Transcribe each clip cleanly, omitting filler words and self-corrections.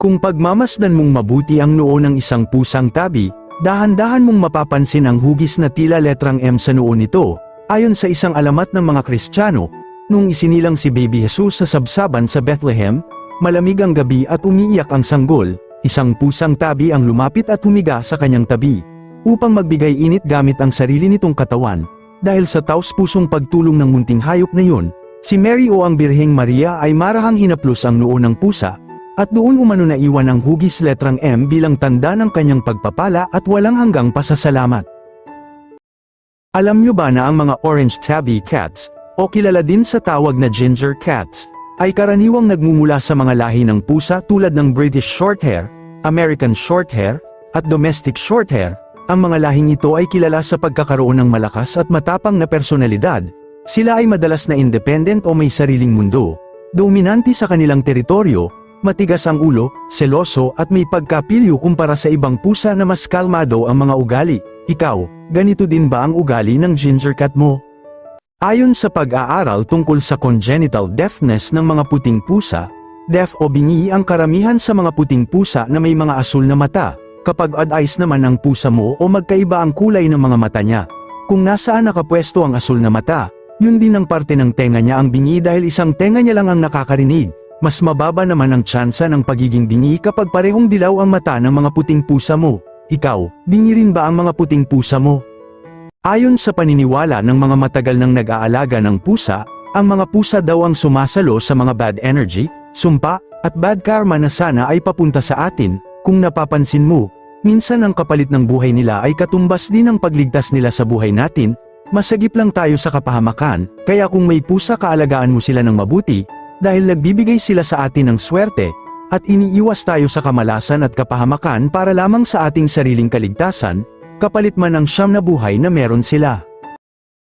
Kung pagmamasdan mong mabuti ang noo ng isang pusang tabi, dahan-dahan mong mapapansin ang hugis na tila letrang M sa noo nito, ayon sa isang alamat ng mga Kristiyano. Nung isinilang si Baby Jesus sa sabsaban sa Bethlehem, malamig ang gabi at umiiyak ang sanggol, isang pusang tabi ang lumapit at humiga sa kanyang tabi, upang magbigay init gamit ang sarili nitong katawan. Dahil sa taos-pusong pagtulong ng munting hayop na yun, si Mary o ang Birheng Maria ay marahang hinaplos ang noo ng pusa, at doon umano naiwan ang hugis letrang M bilang tanda ng kanyang pagpapala at walang hanggang pasasalamat. Alam nyo ba na ang mga orange tabby cats, o kilala din sa tawag na ginger cats, ay karaniwang nagmumula sa mga lahi ng pusa tulad ng British Shorthair, American Shorthair, at Domestic Shorthair. Ang mga lahing ito ay kilala sa pagkakaroon ng malakas at matapang na personalidad. Sila ay madalas na independent o may sariling mundo, dominante sa kanilang teritoryo, matigas ang ulo, seloso at may pagkapilyo kumpara sa ibang pusa na mas kalmado ang mga ugali. Ikaw, ganito din ba ang ugali ng ginger cat mo? Ayon sa pag-aaral tungkol sa congenital deafness ng mga puting pusa, deaf o bingi ang karamihan sa mga puting pusa na may mga asul na mata. Kapag odd eyes naman ang pusa mo o magkaiba ang kulay ng mga mata niya. Kung nasaan nakapwesto ang asul na mata, yun din ang parte ng tenga niya ang bingi dahil isang tenga niya lang ang nakakarinig. Mas mababa naman ang tsansa ng pagiging bingi kapag parehong dilaw ang mata ng mga puting pusa mo. Ikaw, bingi rin ba ang mga puting pusa mo? Ayon sa paniniwala ng mga matagal nang nag-aalaga ng pusa, ang mga pusa daw ang sumasalo sa mga bad energy, sumpa, at bad karma na sana ay papunta sa atin. Kung napapansin mo, minsan ang kapalit ng buhay nila ay katumbas din ang pagligtas nila sa buhay natin. Masagip lang tayo sa kapahamakan, kaya kung may pusa kaalagaan mo sila ng mabuti, dahil nagbibigay sila sa atin ng swerte, at iniiwas tayo sa kamalasan at kapahamakan para lamang sa ating sariling kaligtasan, kapalit man ang siyam na buhay na meron sila.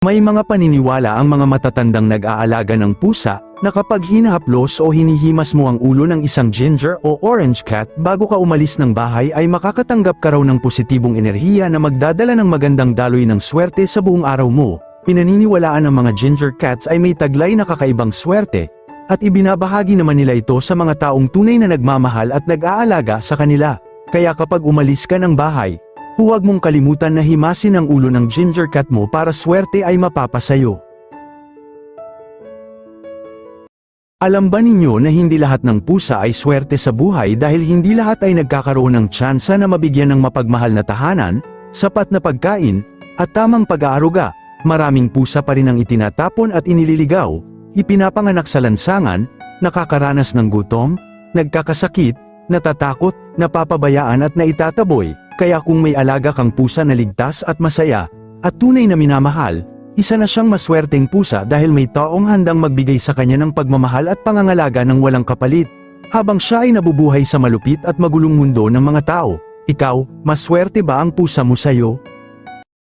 May mga paniniwala ang mga matatandang nag-aalaga ng pusa, na kapag hinahaplos o hinihimas mo ang ulo ng isang ginger o orange cat bago ka umalis ng bahay ay makakatanggap ka raw ng positibong enerhiya na magdadala ng magandang daloy ng swerte sa buong araw mo. Pinaniniwalaan ng mga ginger cats ay may taglay na kakaibang swerte, at ibinabahagi naman nila ito sa mga taong tunay na nagmamahal at nag-aalaga sa kanila. Kaya kapag umalis ka ng bahay, huwag mong kalimutan na himasin ang ulo ng ginger cat mo para swerte ay mapapasayo. Alam ba ninyo na hindi lahat ng pusa ay swerte sa buhay dahil hindi lahat ay nagkakaroon ng tsansa na mabigyan ng mapagmahal na tahanan, sapat na pagkain, at tamang pag-aaruga? Maraming pusa pa rin ang itinatapon at inililigaw, ipinapanganak sa lansangan, nakakaranas ng gutom, nagkakasakit, natatakot, napapabayaan at naitataboy. Kaya kung may alaga kang pusa na ligtas at masaya, at tunay na minamahal, isa na siyang maswerteng pusa dahil may taong handang magbigay sa kanya ng pagmamahal at pangangalaga ng walang kapalit, habang siya ay nabubuhay sa malupit at magulong mundo ng mga tao. Ikaw, maswerte ba ang pusa mo sa'yo?